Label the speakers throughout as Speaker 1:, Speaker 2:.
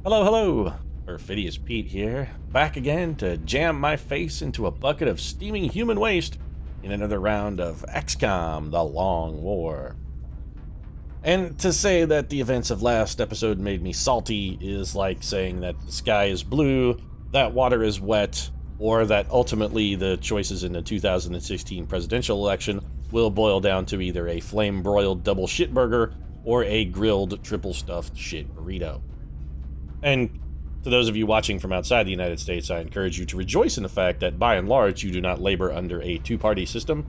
Speaker 1: Hello, hello! Perfidious Pete here, back again to jam my face into a bucket of steaming human waste in another round of XCOM, The Long War. And to say that the events of last episode made me salty is like saying that the sky is blue, that water is wet, or that ultimately the choices in the 2016 presidential election will boil down to either a flame-broiled double shit burger or a grilled triple-stuffed shit burrito. And to those of you watching from outside the United States, I encourage you to rejoice in the fact that, by and large, you do not labor under a two-party system,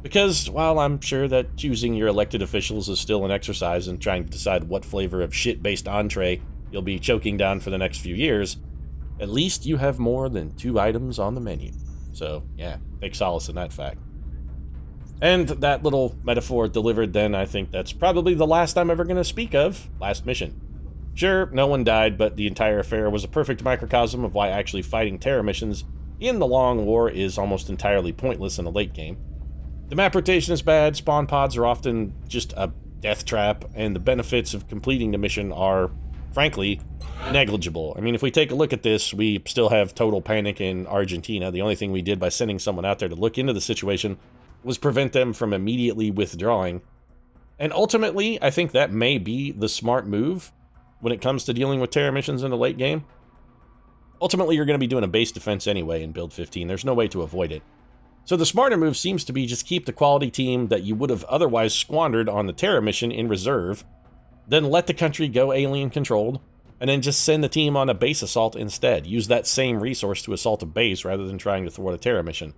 Speaker 1: because, while I'm sure that choosing your elected officials is still an exercise in trying to decide what flavor of shit-based entree you'll be choking down for the next few years, at least you have more than 2 items on the menu. So, yeah, take solace in that fact. And that little metaphor delivered then, I think that's probably the last I'm ever going to speak of last mission. Sure, no one died, but the entire affair was a perfect microcosm of why actually fighting terror missions in the Long War is almost entirely pointless in the late game. The map rotation is bad, spawn pods are often just a death trap, and the benefits of completing the mission are, frankly, negligible. I mean, if we take a look at this, we still have total panic in Argentina. The only thing we did by sending someone out there to look into the situation was prevent them from immediately withdrawing. And ultimately, I think that may be the smart move when it comes to dealing with terror missions in the late game. Ultimately, you're going to be doing a base defense anyway in Build 15. There's no way to avoid it. So the smarter move seems to be just keep the quality team that you would have otherwise squandered on the terror mission in reserve, then let the country go alien-controlled, and then just send the team on a base assault instead. Use that same resource to assault a base rather than trying to thwart a terror mission.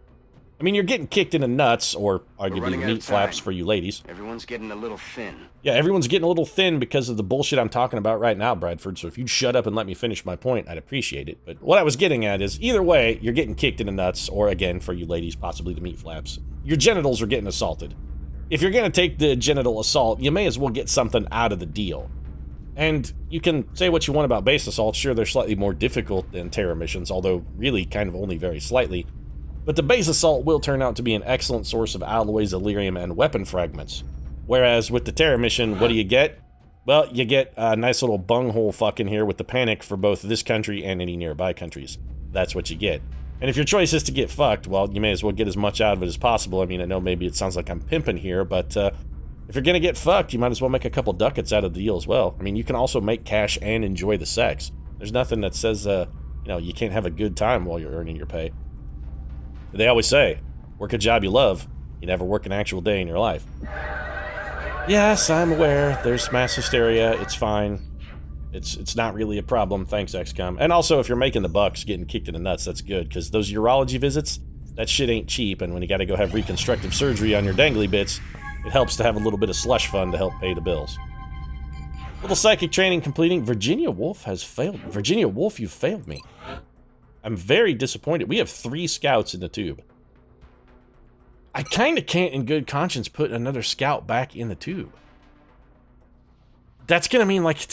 Speaker 1: I mean, you're getting kicked in the nuts, or arguably meat flaps for you ladies.
Speaker 2: Everyone's getting a little thin.
Speaker 1: Yeah, everyone's getting a little thin because of the bullshit I'm talking about right now, Bradford, so if you'd shut up and let me finish my point, I'd appreciate it. But what I was getting at is, either way, you're getting kicked in the nuts, or again, for you ladies, possibly the meat flaps. Your genitals are getting assaulted. If you're gonna take the genital assault, you may as well get something out of the deal. And you can say what you want about base assaults, sure, they're slightly more difficult than terror missions, although really kind of only very slightly. But the base assault will turn out to be an excellent source of alloys, Elerium, and weapon fragments. Whereas with the terror mission, what do you get? Well, you get a nice little bunghole fucking here with the panic for both this country and any nearby countries. That's what you get. And if your choice is to get fucked, well, you may as well get as much out of it as possible. I mean, I know maybe it sounds like I'm pimping here, but if you're gonna get fucked, you might as well make a couple ducats out of the deal as well. I mean, you can also make cash and enjoy the sex. There's nothing that says, you can't have a good time while you're earning your pay. They always say, work a job you love, you never work an actual day in your life. Yes, I'm aware, there's mass hysteria, it's fine. It's not really a problem, thanks XCOM. And also, if you're making the bucks, getting kicked in the nuts, that's good, because those urology visits, that shit ain't cheap, and when you gotta go have reconstructive surgery on your dangly bits, it helps to have a little bit of slush fund to help pay the bills. Little psychic training completing. Virginia Woolf has failed. Virginia Woolf, you failed me. I'm very disappointed. We have 3 scouts in the tube. I kinda can't in good conscience put another scout back in the tube. That's gonna mean, like,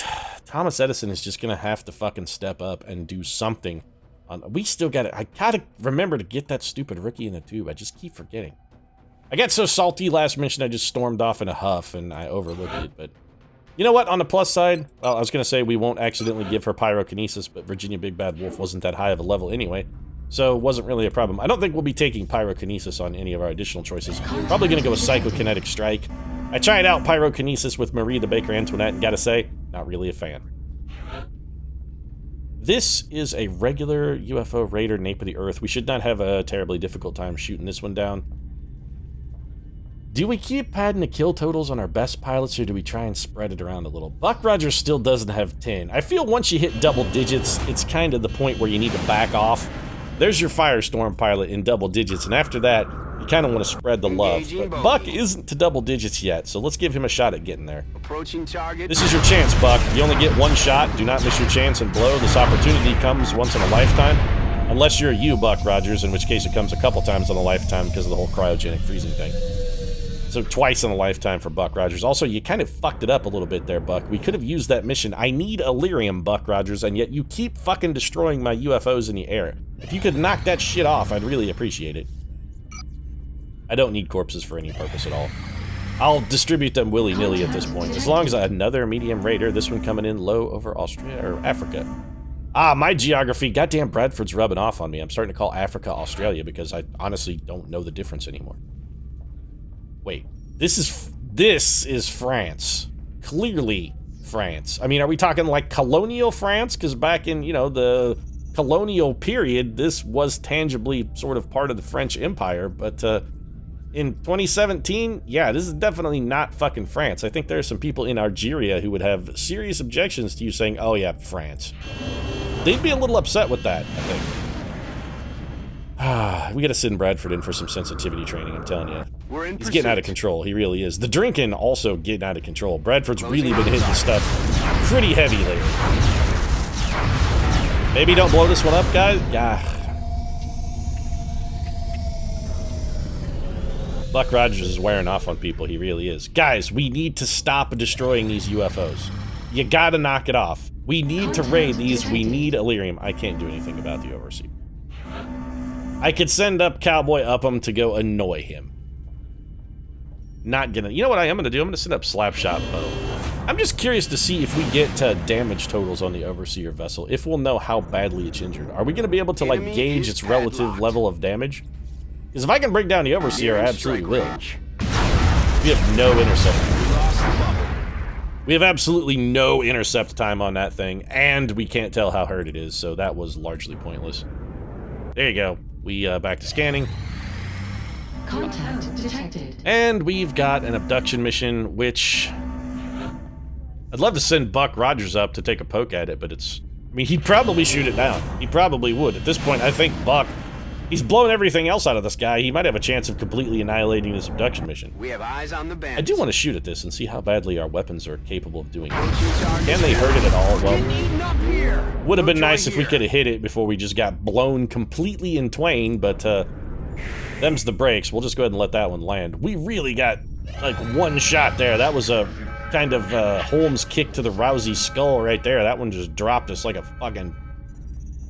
Speaker 1: Thomas Edison is just gonna have to fucking step up and do something. We still gotta, I gotta remember to get that stupid rookie in the tube. I just keep forgetting. I got so salty last mission I just stormed off in a huff and I overlooked it, but you know what, on the plus side, well, I was gonna say we won't accidentally give her pyrokinesis, but Virginia Big Bad Wolf wasn't that high of a level anyway, so it wasn't really a problem. I don't think we'll be taking pyrokinesis on any of our additional choices. Probably gonna go with psychokinetic strike. I tried out pyrokinesis with Marie the Baker Antoinette and gotta say, not really a fan. This is a regular UFO Raider Nape of the Earth. We should not have a terribly difficult time shooting this one down. Do we keep padding the kill totals on our best pilots, or do we try and spread it around a little? Buck Rogers still doesn't have 10. I feel once you hit double digits, it's kind of the point where you need to back off. There's your Firestorm pilot in double digits, and after that, you kind of want to spread the love. But Buck isn't to double digits yet, so let's give him a shot at getting there.
Speaker 2: Approaching target.
Speaker 1: This is your chance, Buck. You only get 1 shot. Do not miss your chance and blow. This opportunity comes once in a lifetime. Unless you're you, Buck Rogers, in which case it comes a couple times in a lifetime because of the whole cryogenic freezing thing. So twice in a lifetime for Buck Rogers. Also, you kind of fucked it up a little bit there, Buck. We could have used that mission. I need Elerium, Buck Rogers, and yet you keep fucking destroying my UFOs in the air. If you could knock that shit off, I'd really appreciate it. I don't need corpses for any purpose at all. I'll distribute them willy-nilly at this point. As long as another medium raider, this one coming in low over Austria or Africa. Ah, my geography. Goddamn, Bradford's rubbing off on me. I'm starting to call Africa Australia because I honestly don't know the difference anymore. Wait, this is France. Clearly France. I mean, are we talking like colonial France? Because back in, you know, the colonial period, this was tangibly sort of part of the French Empire, but in 2017, yeah, this is definitely not fucking France. I think there are some people in Algeria who would have serious objections to you saying, oh yeah, France. They'd be a little upset with that, I think. We gotta send Bradford in for some sensitivity training, I'm telling you. He's getting out of control, he really is. The drinking also getting out of control. Bradford's really been hitting stuff pretty heavy lately. Maybe don't blow this one up, guys. Yeah. Buck Rogers is wearing off on people, he really is. Guys, we need to stop destroying these UFOs. You gotta knock it off. We need to raid these, we need Illyrium. I can't do anything about the Overseer. I could send up Cowboy Upham to go annoy him. Not gonna, you know what I am gonna do? I'm gonna send up Slapshot Poe. I'm just curious to see if we get damage totals on the Overseer vessel, if we'll know how badly it's injured. Are we gonna be able to like gauge its relative level of damage? Because if I can bring down the Overseer, I absolutely will. We have no intercept. We have absolutely no intercept time on that thing, and we can't tell how hurt it is, so that was largely pointless. There you go. We back to scanning.
Speaker 3: Contact detected.
Speaker 1: And we've got an abduction mission, which I'd love to send Buck Rogers up to take a poke at it, but it's, I mean, he'd probably shoot it down. He probably would. At this point, I think Buck, he's blown everything else out of the sky. He might have a chance of completely annihilating this abduction mission.
Speaker 2: We have eyes on the band.
Speaker 1: I do want to shoot at this and see how badly our weapons are capable of doing it. Can they hurt it at all? Well, would have been nice if we could have hit it before we just got blown completely in twain, but them's the breaks. We'll just go ahead and let that one land. We really got like one shot there. That was a kind of Holmes kick to the Rousey skull right there. That one just dropped us like a fucking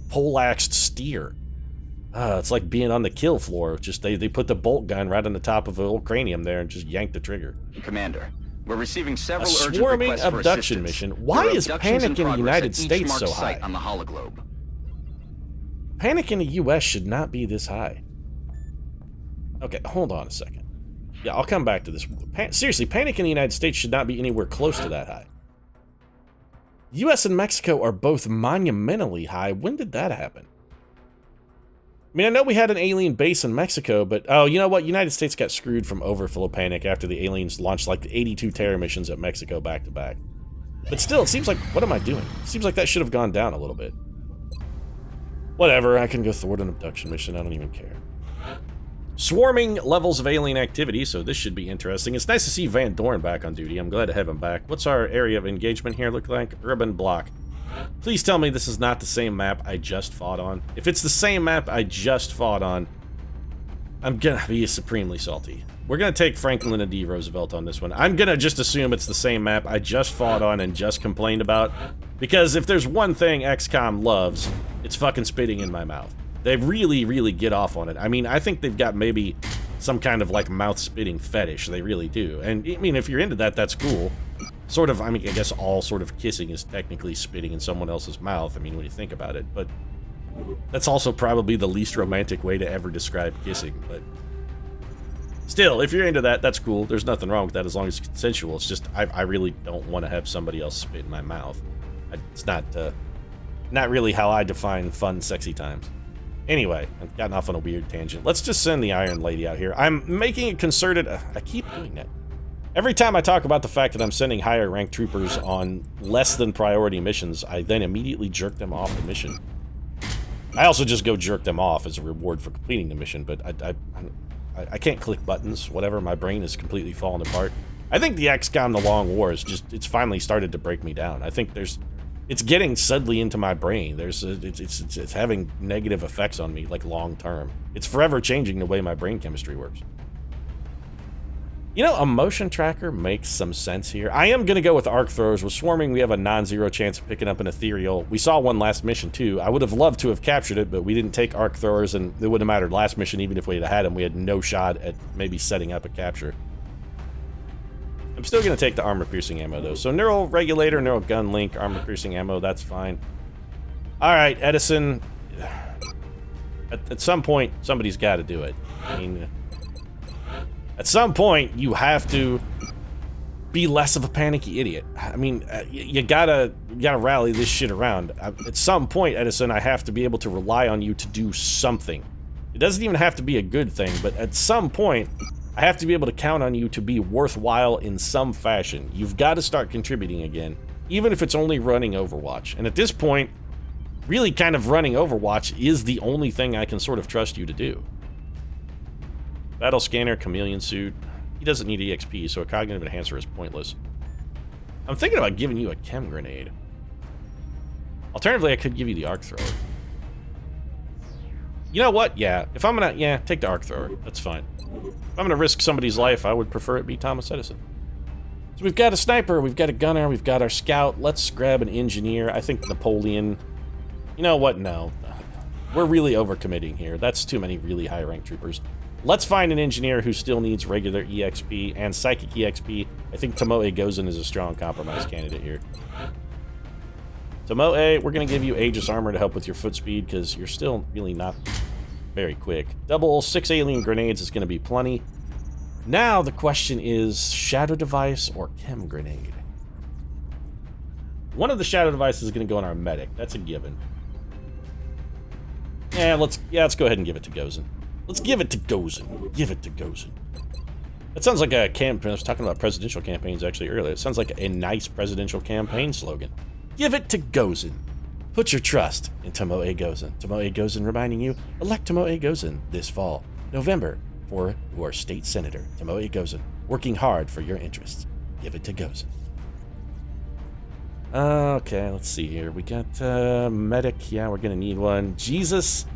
Speaker 1: poleaxed steer. It's like being on the kill floor. Just they put the bolt gun right on the top of a little cranium there and just yanked the trigger.
Speaker 2: Commander, we're receiving several
Speaker 1: urgent
Speaker 2: swarming
Speaker 1: requests for abduction mission. Why is panic in the United States so high?
Speaker 2: On the hologlobe.
Speaker 1: Panic in the U.S. should not be this high. Okay, hold on a second. Yeah, I'll come back to this. Seriously, panic in the United States should not be anywhere close to that high. U.S. and Mexico are both monumentally high. When did that happen? I mean, I know we had an alien base in Mexico, but oh, you know what? United States got screwed from overflow panic after the aliens launched like 82 terror missions at Mexico back to back. But still, it seems like, what am I doing? It seems like that should have gone down a little bit. Whatever, I can go thwart an abduction mission, I don't even care. Swarming levels of alien activity, so this should be interesting. It's nice to see Van Dorn back on duty. I'm glad to have him back. What's our area of engagement here look like? Urban block. Please tell me this is not the same map I just fought on. If it's the same map I just fought on, I'm gonna be supremely salty. We're gonna take Franklin and D. Roosevelt on this one. I'm gonna just assume it's the same map I just fought on and just complained about, because if there's one thing XCOM loves, it's fucking spitting in my mouth. They really, really get off on it. I mean, I think they've got maybe some kind of like mouth spitting fetish. They really do. And I mean, if you're into that, that's cool. Sort of, I mean, I guess all sort of kissing is technically spitting in someone else's mouth, I mean, when you think about it, but that's also probably the least romantic way to ever describe kissing, but still, if you're into that, that's cool. There's nothing wrong with that as long as it's consensual. It's just, I really don't want to have somebody else spit in my mouth. It's not really how I define fun, sexy times. Anyway, I've gotten off on a weird tangent. Let's just send the Iron Lady out here. I'm making a concerted, I keep doing that. Every time I talk about the fact that I'm sending higher ranked troopers on less than priority missions, I then immediately jerk them off the mission. I also just go jerk them off as a reward for completing the mission, but I can't click buttons, whatever, my brain is completely falling apart. I think the XCOM The Long War is just, it's finally started to break me down. I think it's getting subtly into my brain. It's having negative effects on me, like long term. It's forever changing the way my brain chemistry works. You know, a motion tracker makes some sense here. I am going to go with arc throwers. With swarming, we have a non-zero chance of picking up an ethereal. We saw one last mission, too. I would have loved to have captured it, but we didn't take arc throwers, and it wouldn't have mattered last mission, even if we had had them. We had no shot at maybe setting up a capture. I'm still going to take the armor-piercing ammo, though. So neural regulator, neural gun link, armor-piercing ammo, that's fine. All right, Edison. At some point, somebody's got to do it. I mean, at some point, you have to be less of a panicky idiot. I mean, you gotta rally this shit around. At some point, Edison, I have to be able to rely on you to do something. It doesn't even have to be a good thing, but at some point, I have to be able to count on you to be worthwhile in some fashion. You've got to start contributing again, even if it's only running Overwatch. And at this point, really kind of running Overwatch is the only thing I can sort of trust you to do. Battle scanner, chameleon suit. He doesn't need EXP, so a cognitive enhancer is pointless. I'm thinking about giving you a chem grenade. Alternatively, I could give you the arc thrower. You know what? Yeah, if I'm gonna, yeah, take the arc thrower. That's fine. If I'm gonna risk somebody's life, I would prefer it be Thomas Edison. So we've got a sniper, we've got a gunner, we've got our scout. Let's grab an engineer. I think Napoleon. You know what? No. We're really overcommitting here. That's too many really high-ranked troopers. Let's find an engineer who still needs regular EXP and psychic EXP. I think Tomoe Gozen is a strong compromise candidate here. Tomoe, we're going to give you Aegis armor to help with your foot speed, because you're still really not very quick. Double 6 alien grenades is going to be plenty. Now the question is, shadow device or chem grenade? One of the shadow devices is going to go on our medic. That's a given. Yeah, let's go ahead and give it to Gozen. Let's give it to Gozen. Give it to Gozen. That sounds like a campaign. I was talking about presidential campaigns actually earlier. It sounds like a nice presidential campaign slogan. Give it to Gozen. Put your trust in Tomoe Gozen. Tomoe Gozen reminding you, elect Tomoe Gozen this fall, November, for your state senator. Tomoe Gozen, working hard for your interests. Give it to Gozen. Okay, let's see here. We got medic. Yeah, we're gonna need one. Jesus,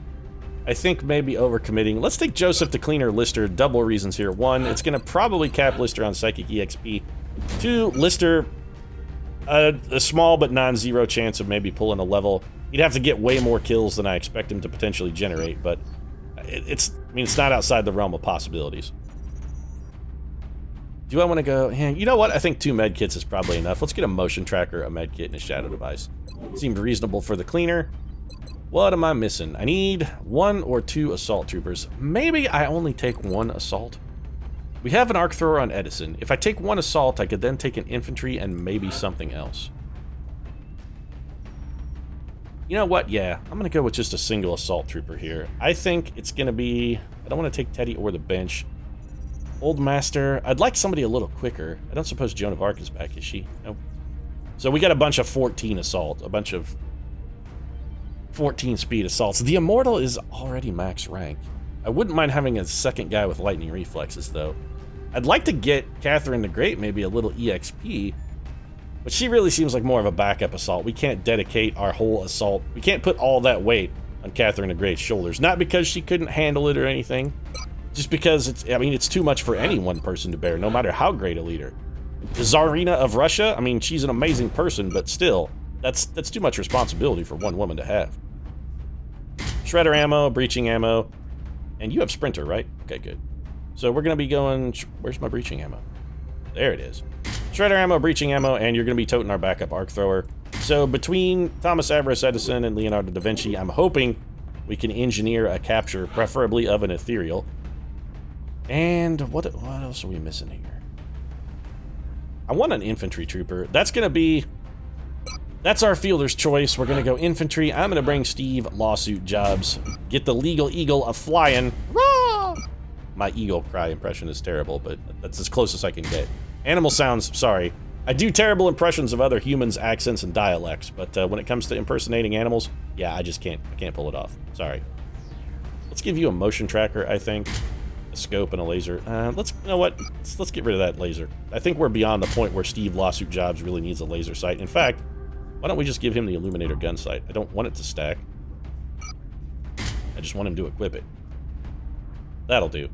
Speaker 1: I think maybe overcommitting. Let's take Joseph the Cleaner Lister. Double reasons here. One, it's gonna probably cap Lister on Psychic EXP. Two, Lister, a small but non-zero chance of maybe pulling a level. He'd have to get way more kills than I expect him to potentially generate, but it's not outside the realm of possibilities. Do I want to go? Yeah, you know what? I think 2 med kits is probably enough. Let's get a motion tracker, a med kit, and a shadow device. Seemed reasonable for the cleaner. What am I missing? I need 1 or 2 assault troopers. Maybe I only take 1 assault. We have an arc thrower on Edison. If I take 1 assault, I could then take an infantry and maybe something else. You know what? Yeah, I'm going to go with just a single assault trooper here. I think it's going to be... I don't want to take Teddy or the bench. Old Master. I'd like somebody a little quicker. I don't suppose Joan of Arc is back, is she? Nope. So we got a bunch of 14 assault. A bunch of 14 speed assaults. The Immortal is already max rank. I wouldn't mind having a second guy with lightning reflexes, though. I'd like to get Catherine the Great maybe a little EXP, but she really seems like more of a backup assault. We can't dedicate our whole assault. We can't put all that weight on Catherine the Great's shoulders. Not because she couldn't handle it or anything. Just because it's too much for any one person to bear, no matter how great a leader. The Tsarina of Russia, I mean, she's an amazing person, but still, that's too much responsibility for one woman to have. Shredder ammo, breaching ammo, and you have Sprinter, right? Okay, good. So we're going to be going... Where's my breaching ammo? There it is. Shredder ammo, breaching ammo, and you're going to be toting our backup arc thrower. So between Thomas Everest Edison and Leonardo da Vinci, I'm hoping we can engineer a capture, preferably of an ethereal. And what else are we missing here? I want an infantry trooper. That's going to be... That's our fielder's choice. We're going to go infantry. I'm going to bring Steve lawsuit jobs. Get the legal eagle a-flying. My eagle cry impression is terrible, but that's as close as I can get. Animal sounds, sorry. I do terrible impressions of other humans' accents and dialects, but when it comes to impersonating animals, yeah, I can't pull it off. Sorry. Let's give you a motion tracker, I think. A scope and a laser. You know what? Let's get rid of that laser. I think we're beyond the point where Steve Lawsuit Jobs really needs a laser sight. In fact, why don't we just give him the Illuminator gun sight? I don't want it to stack. I just want him to equip it. That'll do.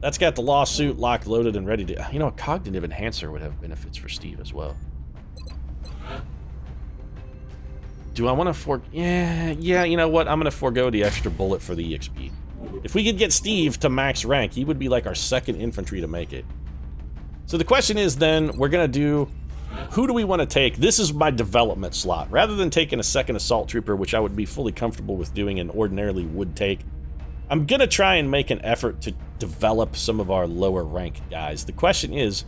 Speaker 1: That's got the lawsuit locked, loaded, and ready to... You know, a cognitive enhancer would have benefits for Steve as well. Do I want to Yeah, you know what? I'm going to forego the extra bullet for the EXP. If we could get Steve to max rank, he would be like our second infantry to make it. So the question is then, we're going to do, who do we want to take? This is my development slot. Rather than taking a second assault trooper, which I would be fully comfortable with doing and ordinarily would take, I'm going to try and make an effort to develop some of our lower rank guys. The question is,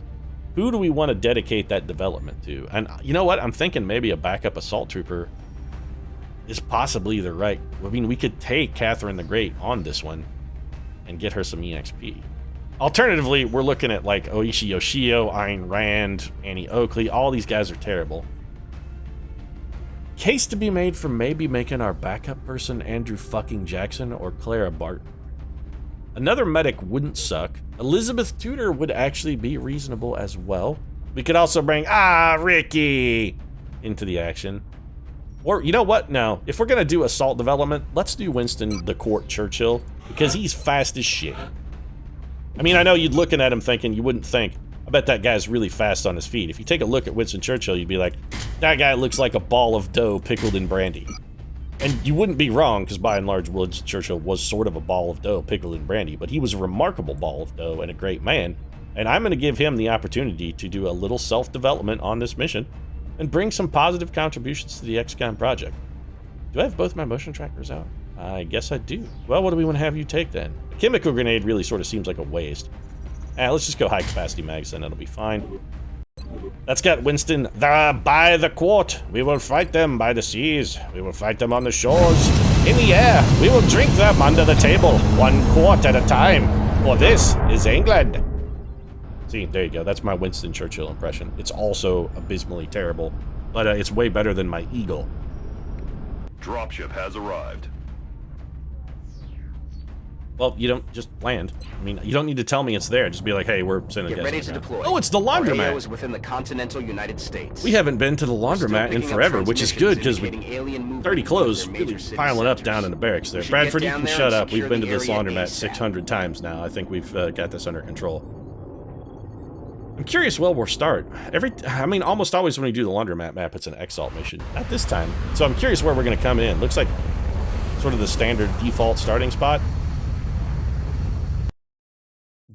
Speaker 1: who do we want to dedicate that development to? And you know what? I'm thinking maybe a backup assault trooper is possibly the right... I mean, we could take Catherine the Great on this one and get her some EXP. Alternatively, we're looking at like Oishi Yoshio, Ayn Rand, Annie Oakley. All these guys are terrible. Case to be made for maybe making our backup person Andrew fucking Jackson or Clara Barton. Another medic wouldn't suck. Elizabeth Tudor would actually be reasonable as well. We could also bring, Ricky into the action. Or, you know what? No. If we're going to do assault development, let's do Winston the Court Churchill, because he's fast as shit. I mean, I know you'd looking at him thinking, you wouldn't think, I bet that guy's really fast on his feet. If you take a look at Winston Churchill, you'd be like, that guy looks like a ball of dough pickled in brandy. And you wouldn't be wrong, because by and large, Winston Churchill was sort of a ball of dough pickled in brandy, but he was a remarkable ball of dough and a great man. And I'm going to give him the opportunity to do a little self-development on this mission and bring some positive contributions to the XCOM project. Do I have both my motion trackers out? I guess I do. Well, what do we want to have you take then? A chemical grenade really sort of seems like a waste. Let's just go high capacity mags, then it'll be fine. That's got Winston. By the quart. We will fight them by the seas. We will fight them on the shores. In the air. We will drink them under the table. 1 quart at a time. For this is England. See, there you go. That's my Winston Churchill impression. It's also abysmally terrible, but it's way better than my Eagle.
Speaker 4: Dropship has arrived.
Speaker 1: Well, you don't just land. I mean, you don't need to tell me it's there. Just be like, hey, we're sending
Speaker 2: Get ready to deploy.
Speaker 1: Oh, it's the
Speaker 2: Our AO
Speaker 1: laundromat.
Speaker 2: is within the continental United States.
Speaker 1: We haven't been to the laundromat in forever, which is good because we
Speaker 2: we
Speaker 1: 30 clothes really piling up down in the barracks there. Bradford, you can shut up. We've been to this laundromat 600 times now. I think we've got this under control. I'm curious where we'll start. I mean, almost always when we do the laundromat map, it's an Exalt mission. Not this time. So I'm curious where we're going to come in. Looks like sort of the standard default starting spot.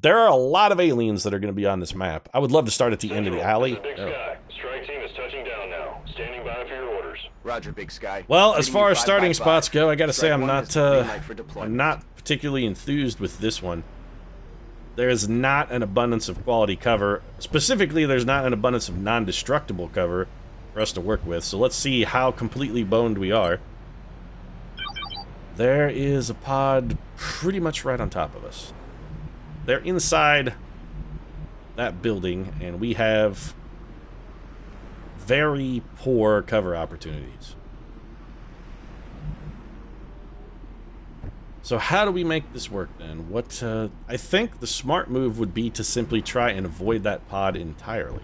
Speaker 1: There are a lot of aliens that are going to be on this map. I would love to start at the end of the alley.
Speaker 4: Big Sky. Strike team is touching down now. Standing by for your orders.
Speaker 2: Roger, Big Sky.
Speaker 1: Well, as far as
Speaker 2: Five
Speaker 1: starting
Speaker 2: by
Speaker 1: spots
Speaker 2: five.
Speaker 1: go, I got to say
Speaker 2: Strike
Speaker 1: I'm
Speaker 2: one
Speaker 1: not
Speaker 2: is green light for deployment.
Speaker 1: I'm not particularly enthused with this one. There is not an abundance of quality cover. Specifically, there's not an abundance of non-destructible cover for us to work with. So let's see how completely boned we are. There is a pod pretty much right on top of us. They're inside that building, and we have very poor cover opportunities. So how do we make this work then? What I think the smart move would be to simply try and avoid that pod entirely.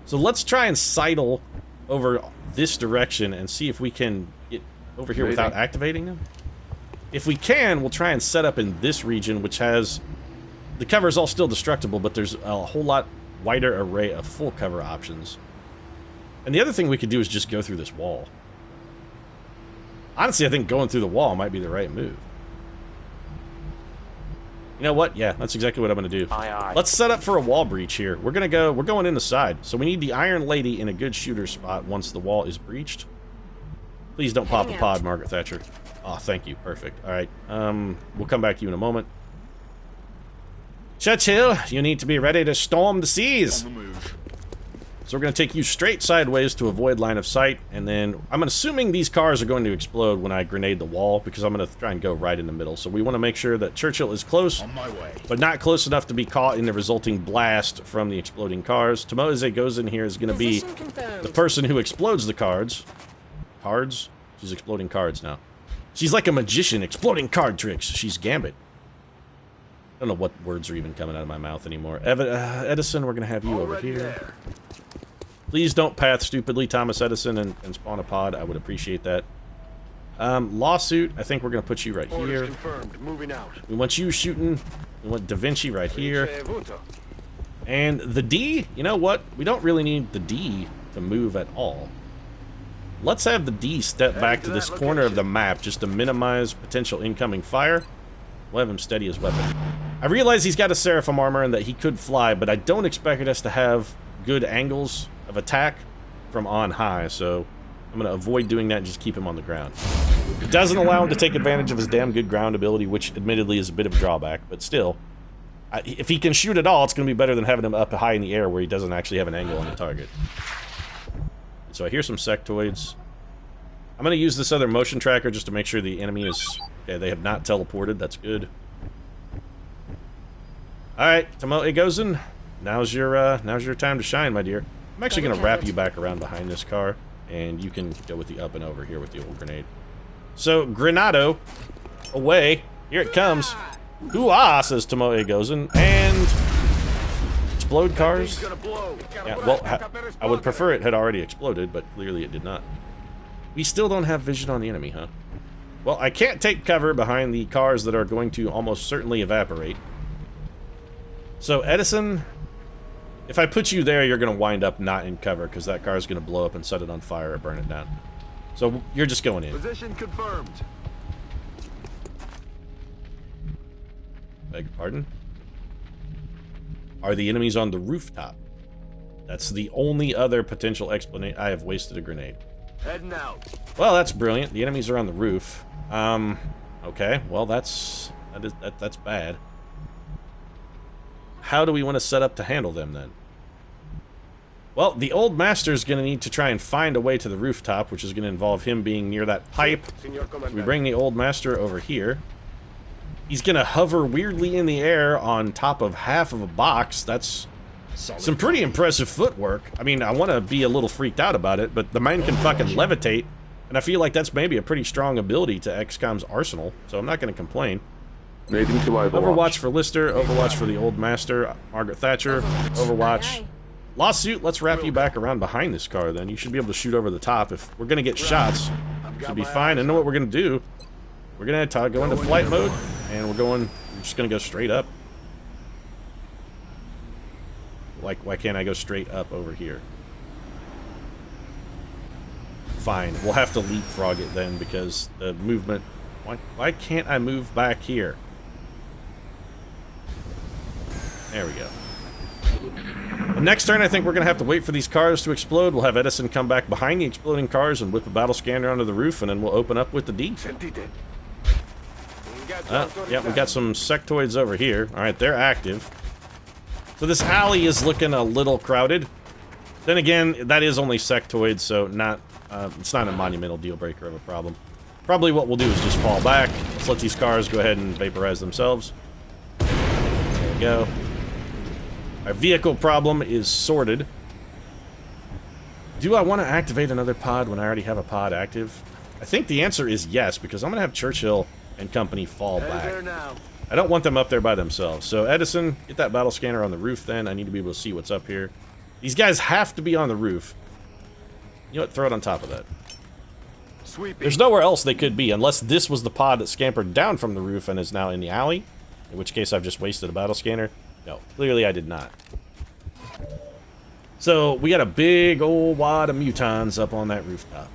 Speaker 1: So let's try and sidle over this direction and see if we can get over here without activating them. If we can, we'll try and set up in this region, which has... The cover is all still destructible, but there's a whole lot wider array of full cover options. And the other thing we could do is just go through this wall. Honestly, I think going through the wall might be the right move. You know what? Yeah, that's exactly what I'm going to do.
Speaker 2: Aye, aye.
Speaker 1: Let's set up for a wall breach here. We're going in the side. So we need the Iron Lady in a good shooter spot once the wall is breached. Please don't pop a pod, Margaret Thatcher. Oh, thank you. Perfect. All right. We'll come back to you in a moment. Churchill, you need to be ready to storm the seas.
Speaker 4: On the move.
Speaker 1: So we're going to take you straight sideways to avoid line of sight, and then I'm assuming these cars are going to explode when I grenade the wall, because I'm going to try and go right in the middle. So we want to make sure that Churchill is close,
Speaker 4: On my way.
Speaker 1: but not close enough to be caught in the resulting blast from the exploding cars. Tomoze goes in here is going to be the person who explodes the cards. Cards? She's exploding cards now. She's like a magician, exploding card tricks. She's Gambit. I don't know what words are even coming out of my mouth anymore. Edison, we're going to have you over
Speaker 4: Already
Speaker 1: here.
Speaker 4: there.
Speaker 1: Please don't path stupidly, Thomas Edison, and spawn a pod. I would appreciate that. Lawsuit, I think we're going to put you right
Speaker 4: Orders
Speaker 1: here.
Speaker 4: confirmed. Moving out.
Speaker 1: We want you shooting. We want Da Vinci right here. And the D, you know what? We don't really need the D to move at all. Let's have the D step back to this corner of the map just to minimize potential incoming fire. We'll have him steady his weapon. I realize he's got a Seraphim armor and that he could fly, but I don't expect us to have good angles of attack from on high, so I'm going to avoid doing that and just keep him on the ground. It doesn't allow him to take advantage of his damn good ground ability, which admittedly is a bit of a drawback, but still. If he can shoot at all, it's going to be better than having him up high in the air where he doesn't actually have an angle on the target. So I hear some sectoids. I'm going to use this other motion tracker just to make sure the enemy is... Okay, they have not teleported. That's good. Alright, Tomoe Gozen. Now's your time to shine, my dear. I'm actually going to wrap you back around behind this car, and you can go with the up and over here with the old grenade. So, Granado, away. Here it comes. Hoo-ah, says Tomoe Gozen, and... Explode cars? Yeah, well, I would prefer it had already exploded, but clearly it did not. We still don't have vision on the enemy, huh? Well, I can't take cover behind the cars that are going to almost certainly evaporate. So, Edison, if I put you there, you're going to wind up not in cover, because that car is going to blow up and set it on fire or burn it down. So, you're just going in.
Speaker 2: Position confirmed.
Speaker 1: Beg your pardon? Are the enemies on the rooftop? That's the only other potential explanation. I have wasted a grenade.
Speaker 2: Heading out.
Speaker 1: Well, that's brilliant. The enemies are on the roof. Okay. Well, that's bad. How do we want to set up to handle them, then? Well, the old master's going to need to try and find a way to the rooftop, which is going to involve him being near that pipe. So we bring the old master over here. He's going to hover weirdly in the air on top of half of a box. That's some pretty impressive footwork. I mean, I want to be a little freaked out about it, but the man can fucking levitate, and I feel like that's maybe a pretty strong ability to XCOM's arsenal, so I'm not going to complain. Overwatch for Lister, Overwatch for the old master, Margaret Thatcher, Overwatch. Lawsuit, let's wrap you back around behind this car, then. You should be able to shoot over the top. If we're going to get shots, should be fine. I know what we're going to do. We're going to go into flight mode, and we're just going to go straight up. Like, why can't I go straight up over here? Fine, we'll have to leapfrog it then, because the movement... Why can't I move back here? There we go. The next turn, I think we're going to have to wait for these cars to explode. We'll have Edison come back behind the exploding cars and whip a battle scanner onto the roof, and then we'll open up with the D. Yeah, we got some sectoids over here. Alright, they're active. So this alley is looking a little crowded. Then again, that is only sectoids, so it's not a monumental deal breaker of a problem. Probably what we'll do is just fall back. Let's let these cars go ahead and vaporize themselves. There we go. Our vehicle problem is sorted. Do I want to activate another pod when I already have a pod active? I think the answer is yes, because I'm going to have Churchill and company fall back. I don't want them up there by themselves. So, Edison, get that battle scanner on the roof then. I need to be able to see what's up here. These guys have to be on the roof. You know what? Throw it on top of that. There's nowhere else they could be, unless this was the pod that scampered down from the roof and is now in the alley. In which case, I've just wasted a battle scanner. No, clearly I did not. So, we got a big old wad of mutons up on that rooftop.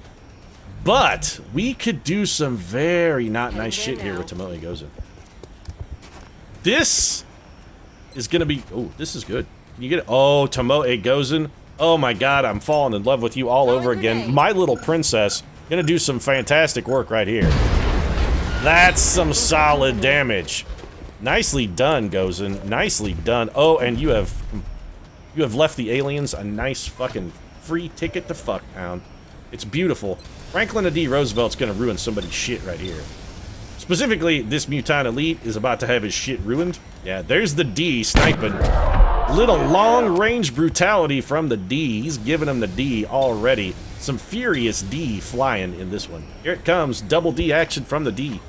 Speaker 1: But, we could do some very not nice shit here with Tomoe Gozen. This is gonna be... Oh, this is good. Can you get it? Oh, Tomoe Gozen. Oh my god, I'm falling in love with you all over again. My little princess. Gonna do some fantastic work right here. That's some solid damage. Nicely done, Gozen. Nicely done. Oh, and you have left the aliens a nice fucking free ticket to Fucktown. It's beautiful. Franklin D. Roosevelt's gonna ruin somebody's shit right here. Specifically, this Mutant Elite is about to have his shit ruined. Yeah, there's the D sniping. Little long-range brutality from the D. He's giving him the D already. Some furious D flying in this one. Here it comes. Double D action from the D.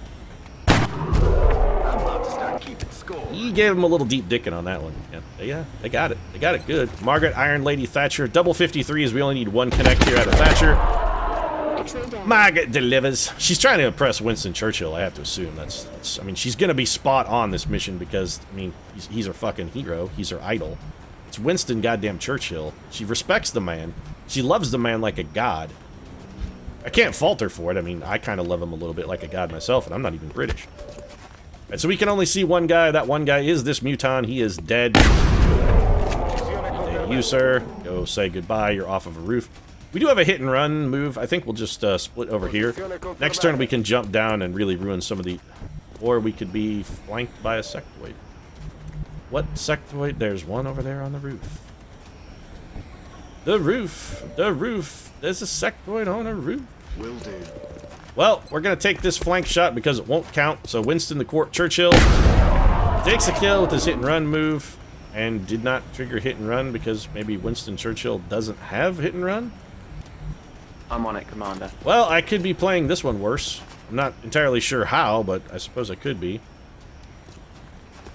Speaker 1: He gave him a little deep dicking on that one. Yeah, they got it. They got it good. Margaret, Iron Lady, Thatcher. Double 53s. We only need one connect here out of Thatcher. Margaret delivers. She's trying to impress Winston Churchill, I have to assume. That's I mean, she's going to be spot on this mission because, I mean, he's her fucking hero. He's her idol. It's Winston goddamn Churchill. She respects the man. She loves the man like a god. I can't fault her for it. I mean, I kind of love him a little bit like a god myself, and I'm not even British. Right, so we can only see one guy. That one guy is this Muton. He is dead. You, sir. Go say goodbye. You're off of a roof. We do have a hit and run move. I think we'll just split over here. Next turn we can jump down and really ruin some of the... Or we could be flanked by a sectoid. What sectoid? There's one over there on the roof. The roof. The roof. There's a sectoid on a roof.
Speaker 2: Will do.
Speaker 1: Well, we're going to take this flank shot because it won't count. So Winston the Court Churchill takes a kill with his hit and run move. And did not trigger hit and run because maybe Winston Churchill doesn't have hit and run?
Speaker 5: I'm on it, Commander.
Speaker 1: Well, I could be playing this one worse. I'm not entirely sure how, but I suppose I could be.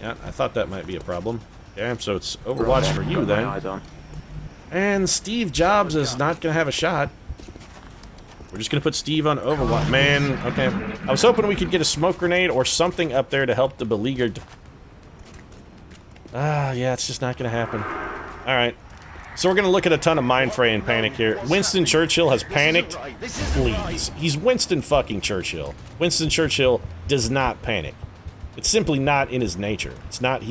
Speaker 1: Yeah, I thought that might be a problem. Yeah, so it's Overwatch for you then.
Speaker 5: Eyes on.
Speaker 1: And Steve Jobs is not going to have a shot. We're just going to put Steve on Overwatch. Man, okay. I was hoping we could get a smoke grenade or something up there to help the beleaguered. Yeah, it's just not going to happen. Alright. So we're going to look at a ton of mind fray and panic here. Winston Churchill has panicked. Please. He's Winston fucking Churchill. Winston Churchill does not panic. It's simply not in his nature. It's not,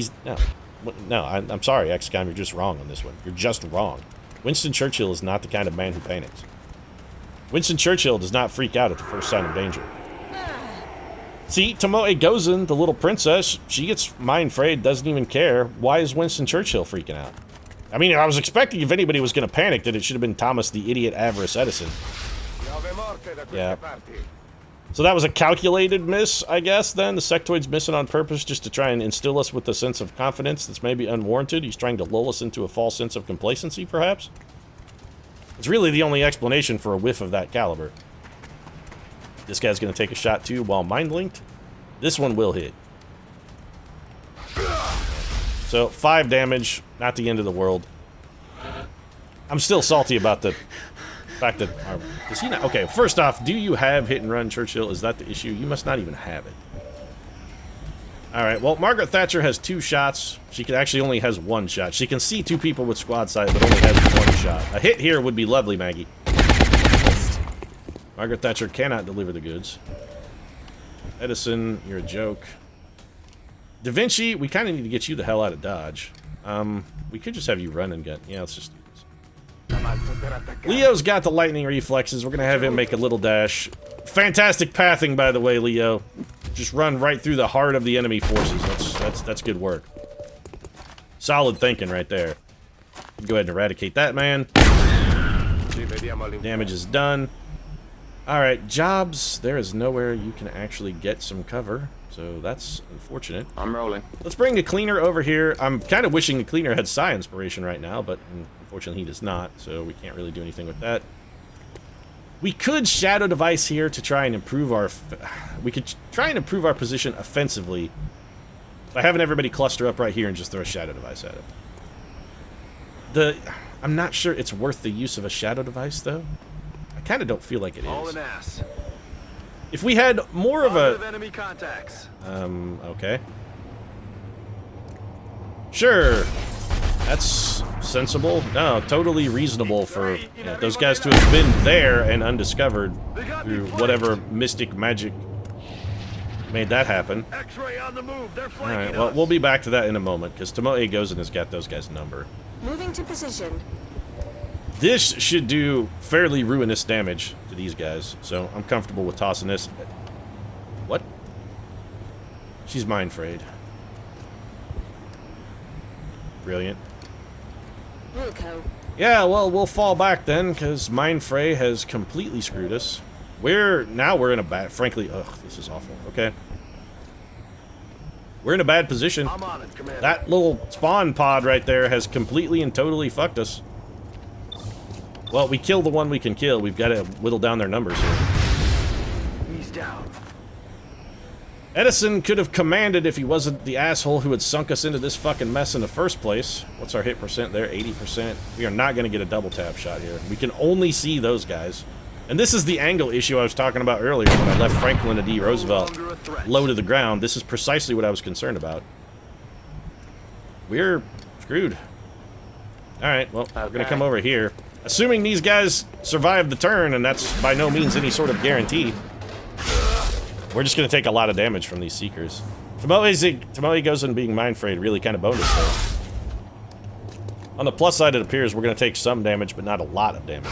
Speaker 1: No, I'm sorry, XCOM, you're just wrong on this one. You're just wrong. Winston Churchill is not the kind of man who panics. Winston Churchill does not freak out at the first sign of danger. See, Tomoe Gozen, the little princess, she gets mind frayed, doesn't even care. Why is Winston Churchill freaking out? I mean, I was expecting if anybody was going to panic that it should have been Thomas the Idiot Avarice Edison. Yeah. So that was a calculated miss, I guess, then? The sectoid's missing on purpose just to try and instill us with a sense of confidence that's maybe unwarranted. He's trying to lull us into a false sense of complacency, perhaps? It's really the only explanation for a whiff of that caliber. This guy's going to take a shot, too, while mind-linked. This one will hit. So, 5 damage, not the end of the world. I'm still salty about the fact that... Does he not? Okay, first off, do you have hit and run, Churchill? Is that the issue? You must not even have it. Alright, well, Margaret Thatcher has 2 shots. She actually only has 1 shot. She can see 2 people with squad sight, but only has 1 shot. A hit here would be lovely, Maggie. Margaret Thatcher cannot deliver the goods. Edison, you're a joke. Da Vinci, we kind of need to get you the hell out of Dodge. We could just have you run and get... Yeah, let's just do this. Leo's got the lightning reflexes. We're going to have him make a little dash. Fantastic pathing, by the way, Leo. Just run right through the heart of the enemy forces. That's good work. Solid thinking right there. Go ahead and eradicate that man. Damage is done. Alright, Jobs. There is nowhere you can actually get some cover. So that's unfortunate.
Speaker 5: I'm rolling.
Speaker 1: Let's bring the cleaner over here. I'm kind of wishing the cleaner had Psi Inspiration right now, but unfortunately he does not, so we can't really do anything with that. We could Shadow Device here to try and improve our... We could try and improve our position offensively by having everybody cluster up right here and just throw a Shadow Device at it. I'm not sure it's worth the use of a Shadow Device, though. I kind of don't feel like it is.
Speaker 2: All an ass.
Speaker 1: If we had more of a...
Speaker 2: enemy contacts.
Speaker 1: Okay. Sure. That's sensible. No, totally reasonable for those guys to have been there and undiscovered through whatever mystic magic made that happen.
Speaker 2: X-ray on the move. They're flanking
Speaker 1: Alright, well,
Speaker 2: us.
Speaker 1: we'll be back to that in a moment, because Tomoe Gozen has got those guys' number.
Speaker 6: Moving to position.
Speaker 1: This should do fairly ruinous damage to these guys, so I'm comfortable with tossing this. What? She's mind frayed. Brilliant.
Speaker 6: Wilco.
Speaker 1: Yeah, well, we'll fall back then, because Mind Fray has completely screwed us. We're in a bad... Frankly, ugh, this is awful. Okay. We're in a bad position.
Speaker 2: I'm on it, Commander.
Speaker 1: That little spawn pod right there has completely and totally fucked us. Well, we kill the one we can kill. We've got to whittle down their numbers here.
Speaker 2: He's down.
Speaker 1: Edison could have commanded if he wasn't the asshole who had sunk us into this fucking mess in the first place. What's our hit percent there? 80%. We are not going to get a double tap shot here. We can only see those guys. And this is the angle issue I was talking about earlier when I left Franklin D. Roosevelt low to the ground. This is precisely what I was concerned about. We're screwed. Alright, well, we're going to come over here. Assuming these guys survive the turn, and that's by no means any sort of guarantee. We're just going to take a lot of damage from these Seekers. Tomoe goes in being mind frayed really kind of boned us there. On the plus side, it appears we're going to take some damage, but not a lot of damage.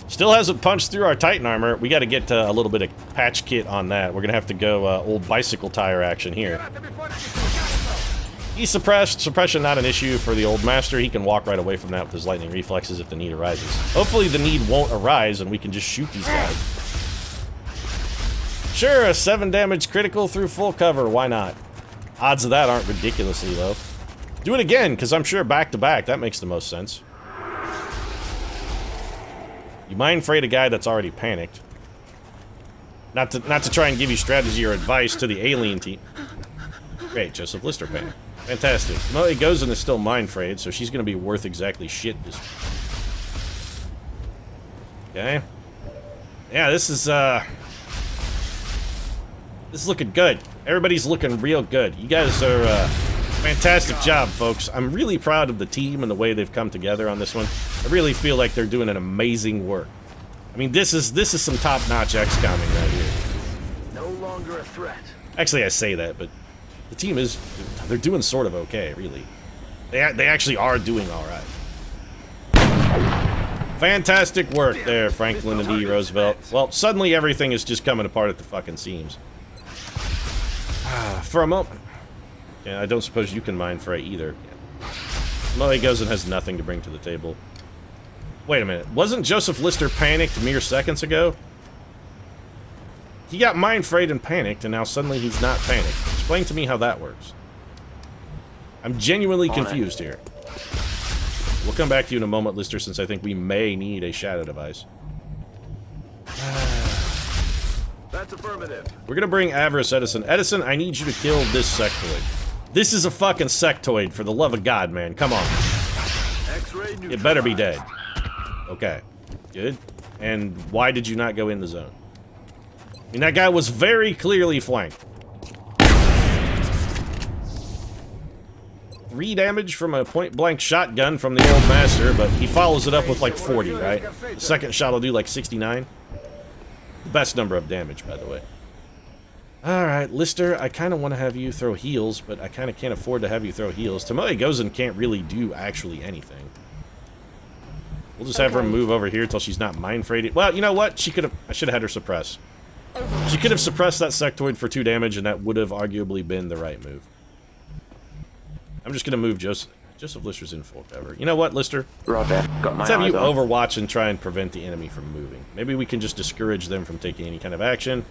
Speaker 1: Still hasn't punched through our Titan armor. We got to get a little bit of patch kit on that. We're going to have to go old bicycle tire action here. He's suppressed. Suppression not an issue for the old master. He can walk right away from that with his lightning reflexes if the need arises. Hopefully the need won't arise and we can just shoot these guys. Sure, a 7 damage critical through full cover. Why not? Odds of that aren't ridiculously low. Do it again, because I'm sure back to back, that makes the most sense. You mind frayed a guy that's already panicked. Not to try and give you strategy or advice to the alien team. Great, Joseph Lister panicked. Fantastic. Moe Gozen is still mind frayed, so she's going to be worth exactly shit this week. Okay. Yeah, this is looking good. Everybody's looking real good. You guys are, fantastic job, folks. I'm really proud of the team and the way they've come together on this one. I really feel like they're doing an amazing work. I mean, this is some top-notch XCOMing right here.
Speaker 2: No longer a threat.
Speaker 1: Actually, I say that, but the team is... They're doing sort of okay, really. They actually are doing all right. Fantastic work there, Franklin and D. Roosevelt. Well, suddenly everything is just coming apart at the fucking seams. For a moment... Yeah, I don't suppose you can mind fray either. Moe Gozen has nothing to bring to the table. Wait a minute. Wasn't Joseph Lister panicked mere seconds ago? He got mind frayed and panicked, and now suddenly he's not panicked. Explain to me how that works. I'm genuinely confused here. We'll come back to you in a moment, Lister, since I think we may need a shadow device.
Speaker 2: That's affirmative.
Speaker 1: We're gonna bring Avarice Edison. Edison, I need you to kill this sectoid. This is a fucking sectoid, for the love of God, man. Come on.
Speaker 2: X-ray
Speaker 1: It better be dead. Okay. Good. And why did you not go in the zone? I mean, that guy was very clearly flanked. 3 damage from a point-blank shotgun from the old master, but he follows it up with like 40, right? The second shot will do like 69. The best number of damage, by the way. Alright, Lister, I kind of want to have you throw heals, but I kind of can't afford to have you throw heals. Tomoe Gozen can't really do actually anything. We'll just have her move over here till she's not mind-frayed. Well, you know what? She could have... I should have had her suppress. She could have suppressed that sectoid for 2 damage, and that would have arguably been the right move. I'm just going to move Joseph Lister's in full cover. You know what, Lister?
Speaker 5: Roger. Got my
Speaker 1: Let's have
Speaker 5: eyes
Speaker 1: you
Speaker 5: on.
Speaker 1: overwatch and try and prevent the enemy from moving. Maybe we can just discourage them from taking any kind of action.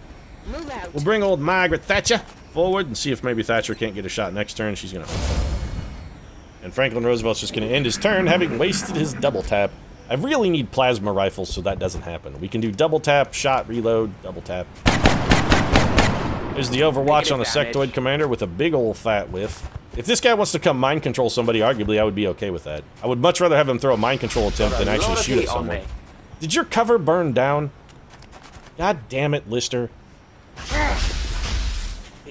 Speaker 6: Move out.
Speaker 1: We'll bring old Margaret Thatcher forward and see if maybe Thatcher can't get a shot next turn. She's going to... And Franklin Roosevelt's just going to end his turn, having wasted his double tap. I really need plasma rifles so that doesn't happen. We can do double tap, shot, reload, double tap. There's the overwatch on the sectoid commander with a big old fat whiff. If this guy wants to come mind control somebody, arguably I would be okay with that. I would much rather have him throw a mind control attempt than actually shoot at someone. Did your cover burn down? God damn it, Lister.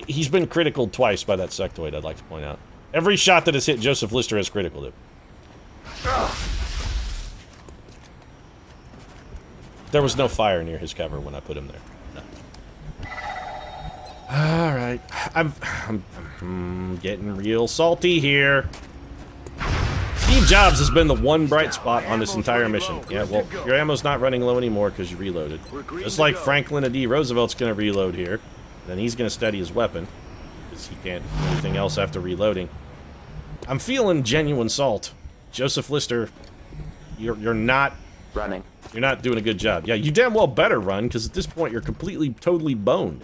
Speaker 1: He's been critical twice by that sectoid, I'd like to point out. Every shot that has hit Joseph Lister has critical him. There was no fire near his cover when I put him there. Alright. I'm getting real salty here. Steve Jobs has been the one bright spot on this entire mission. Yeah, well, your ammo's not running low anymore because you reloaded. Just like Franklin D. Roosevelt's going to reload here. Then he's going to steady his weapon. Because he can't do anything else after reloading. I'm feeling genuine salt. Joseph Lister, you're not...
Speaker 5: Running.
Speaker 1: You're not doing a good job. Yeah, you damn well better run, because at this point you're completely, totally boned.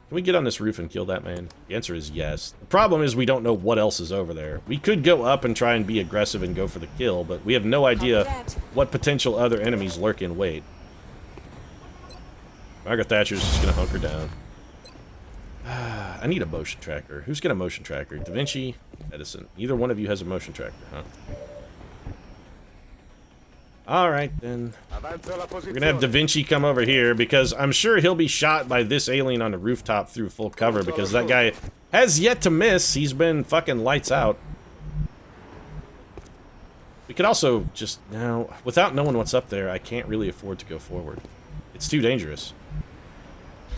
Speaker 1: Can we get on this roof and kill that man? The answer is yes. The problem is we don't know what else is over there. We could go up and try and be aggressive and go for the kill, but we have no idea what potential other enemies lurk in wait. Margaret Thatcher's just gonna hunker down. I need a motion tracker. Who's got a motion tracker? Da Vinci, Edison. Either one of you has a motion tracker, huh? Alright, then. We're gonna have Da Vinci come over here, because I'm sure he'll be shot by this alien on the rooftop through full cover, because that guy has yet to miss. He's been fucking lights out. We could also just... Now, without knowing what's up there, I can't really afford to go forward. It's too dangerous.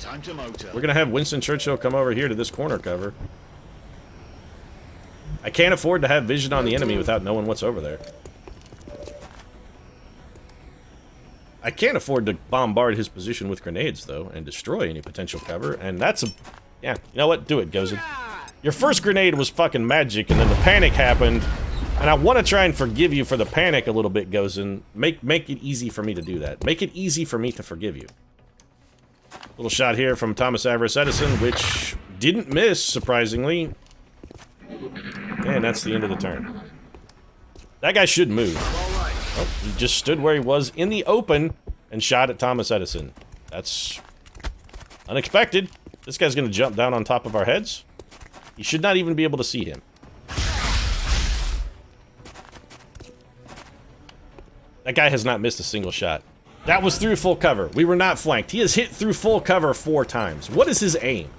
Speaker 2: Time to motor.
Speaker 1: We're gonna have Winston Churchill come over here to this corner cover. I can't afford to have vision on the enemy without knowing what's over there. I can't afford to bombard his position with grenades, though, and destroy any potential cover, and that's a... Yeah, you know what? Do it, Gozen. Your first grenade was fucking magic, and then the panic happened, and I want to try and forgive you for the panic a little bit, Gozen. Make it easy for me to do that. Make it easy for me to forgive you. Little shot here from Thomas Everett Edison, which didn't miss, surprisingly. And that's the end of the turn. That guy should move. Oh, he just stood where he was in the open and shot at Thomas Edison. That's unexpected. This guy's gonna jump down on top of our heads. You should not even be able to see him. That guy has not missed a single shot. That was through full cover. We were not flanked. He has hit through full cover 4 times. What is his aim?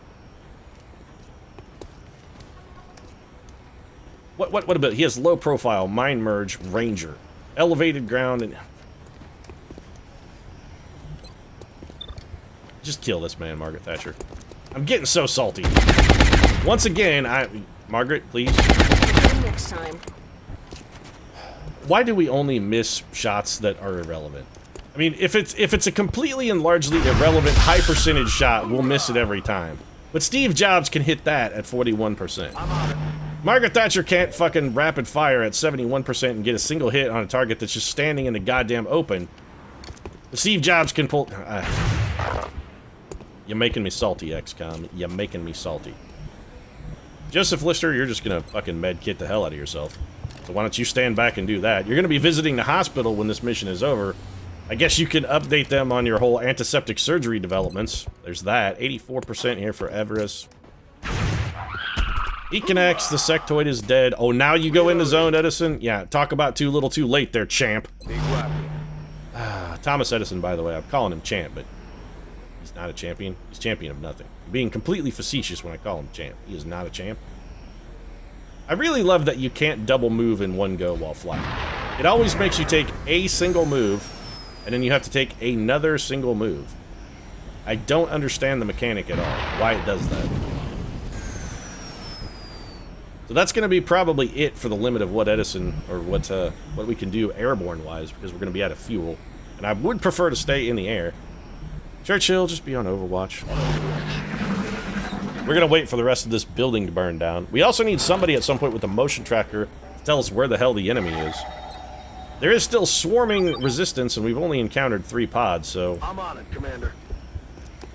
Speaker 1: What about? He has low profile, mind merge, ranger, elevated ground, and just kill this man, Margaret Thatcher. I'm getting so salty. Once again, Margaret, please.
Speaker 6: Next time.
Speaker 1: Why do we only miss shots that are irrelevant? I mean, if it's a completely and largely irrelevant high percentage shot, we'll miss it every time. But Steve Jobs can hit that at 41%. Margaret Thatcher can't fucking rapid fire at 71% and get a single hit on a target that's just standing in the goddamn open. But Steve Jobs can pull... You're making me salty, XCOM. You're making me salty. Joseph Lister, you're just gonna fucking medkit the hell out of yourself. So why don't you stand back and do that? You're gonna be visiting the hospital when this mission is over. I guess you can update them on your whole antiseptic surgery developments. There's that. 84% here for Everest. He connects. The sectoid is dead. Oh, now you go in the zone, Edison? Yeah, talk about too little too late there, champ. Thomas Edison, by the way. I'm calling him champ, but he's not a champion. He's champion of nothing. I'm being completely facetious when I call him champ. He is not a champ. I really love that you can't double move in one go while flying. It always makes you take a single move, and then you have to take another single move. I don't understand the mechanic at all, why it does that. So that's going to be probably it for the limit of what Edison, or what we can do airborne-wise, because we're going to be out of fuel. And I would prefer to stay in the air. Churchill, just be on Overwatch. We're going to wait for the rest of this building to burn down. We also need somebody at some point with a motion tracker to tell us where the hell the enemy is. There is still swarming resistance, and we've only encountered 3 pods, so...
Speaker 2: I'm on it, Commander.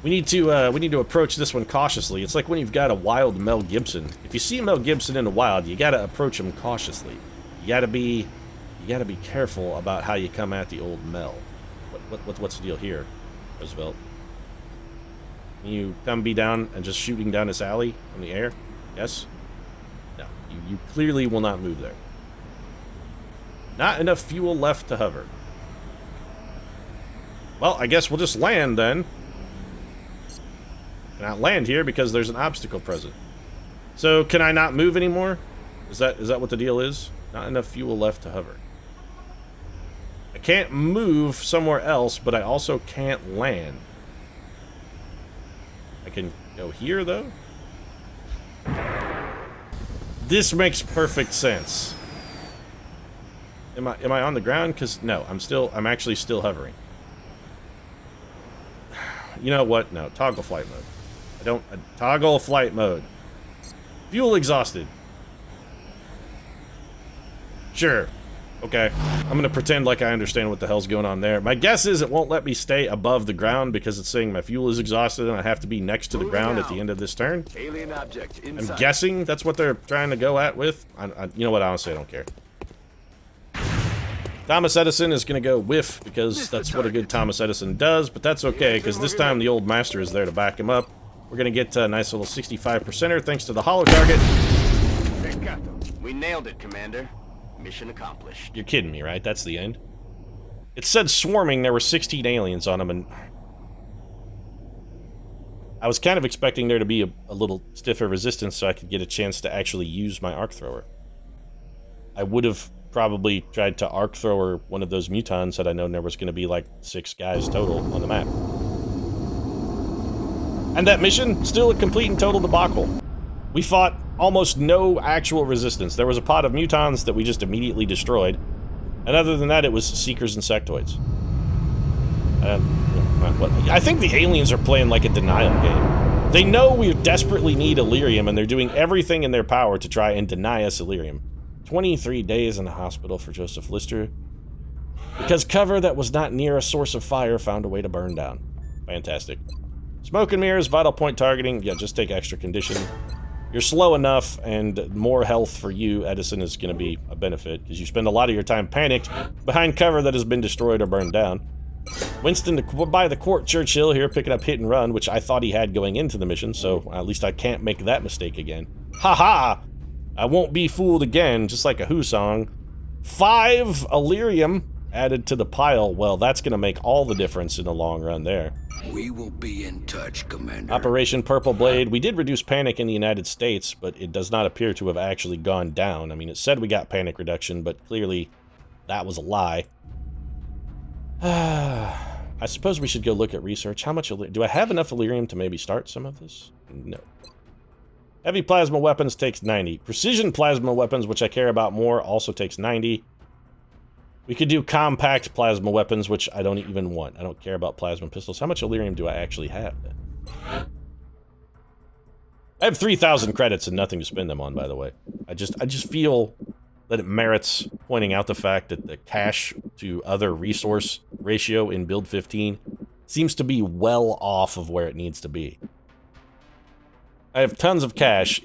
Speaker 1: We need to approach this one cautiously. It's like when you've got a wild Mel Gibson. If you see Mel Gibson in the wild, you gotta approach him cautiously. You gotta be careful about how you come at the old Mel. What's the deal here, Roosevelt? Can you come be down and just shooting down this alley in the air? Yes? No. You clearly will not move there. Not enough fuel left to hover. Well, I guess we'll just land then. Cannot land here because there's an obstacle present. So, can I not move anymore? Is that what the deal is? Not enough fuel left to hover. I can't move somewhere else, but I also can't land. I can go here, though? This makes perfect sense. Am I on the ground? Because, no, I'm actually still hovering. You know what? No, toggle flight mode. Toggle flight mode. Fuel exhausted. Sure. Okay. I'm gonna pretend like I understand what the hell's going on there. My guess is it won't let me stay above the ground because it's saying my fuel is exhausted and I have to be next to the ground at the end of this turn.
Speaker 2: Alien object inside.
Speaker 1: I'm guessing that's what they're trying to go at with. You know what? Honestly, I don't care. Thomas Edison is going to go whiff because that's what a good Thomas Edison does, but that's okay because this time the old master is there to back him up. We're going to get a nice little 65%er thanks to the hollow target.
Speaker 2: We nailed it, Commander. Mission accomplished.
Speaker 1: You're kidding me, right? That's the end. It said swarming, there were 16 aliens on them, and I was kind of expecting there to be a little stiffer resistance so I could get a chance to actually use my arc thrower. I would have probably tried to arc thrower one of those mutons had I known there was going to be like 6 guys total on the map. And that mission, still a complete and total debacle. We fought almost no actual resistance. There was a pod of mutons that we just immediately destroyed. And other than that, it was Seekers and Sectoids. I think the aliens are playing like a denial game. They know we desperately need Illyrium, and they're doing everything in their power to try and deny us Illyrium. 23 days in the hospital for Joseph Lister. Because cover that was not near a source of fire found a way to burn down. Fantastic. Smoke and mirrors, vital point targeting. Yeah, just take extra condition. You're slow enough, and more health for you, Edison, is going to be a benefit, because you spend a lot of your time panicked behind cover that has been destroyed or burned down. Winston by the court, Churchill here, picking up hit and run, which I thought he had going into the mission, so at least I can't make that mistake again. Ha-ha! I won't be fooled again, just like a Who song. 5 Illyrium added to the pile. Well, that's going to make all the difference in the long run there.
Speaker 7: We will be in touch, Commander.
Speaker 1: Operation Purple Blade. We did reduce panic in the United States, but it does not appear to have actually gone down. I mean, it said we got panic reduction, but clearly that was a lie. I suppose we should go look at research. How much do I have enough Illyrium to maybe start some of this? No. Heavy plasma weapons takes 90. Precision plasma weapons, which I care about more, also takes 90. We could do compact plasma weapons, which I don't even want. I don't care about plasma pistols. How much Illyrium do I actually have then? I have 3,000 credits and nothing to spend them on, by the way. I just feel that it merits pointing out the fact that the cash to other resource ratio in Build 15 seems to be well off of where it needs to be. I have tons of cash.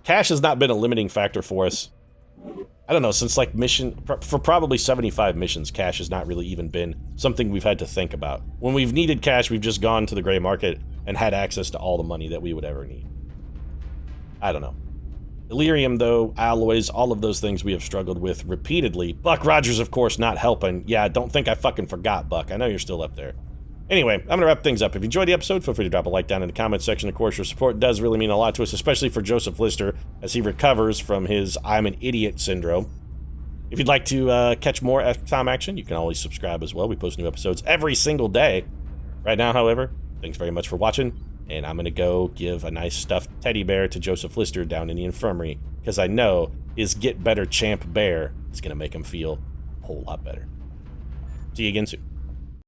Speaker 1: Cash has not been a limiting factor for us. I don't know, since like for probably 75 missions, cash has not really even been something we've had to think about. When we've needed cash, we've just gone to the gray market and had access to all the money that we would ever need. I don't know. Illyrium, though, alloys, all of those things we have struggled with repeatedly. Buck Rogers, of course, not helping. Yeah, don't think I fucking forgot, Buck. I know you're still up there. Anyway, I'm gonna wrap things up. If you enjoyed the episode, feel free to drop a like down in the comments section. Of course, your support does really mean a lot to us, especially for Joseph Lister, as he recovers from his I'm an idiot syndrome. If you'd like to catch more XCOM action, you can always subscribe as well. We post new episodes every single day. Right now, however, thanks very much for watching, and I'm gonna go give a nice stuffed teddy bear to Joseph Lister down in the infirmary, because I know his Get Better Champ Bear is gonna make him feel a whole lot better. See you again soon.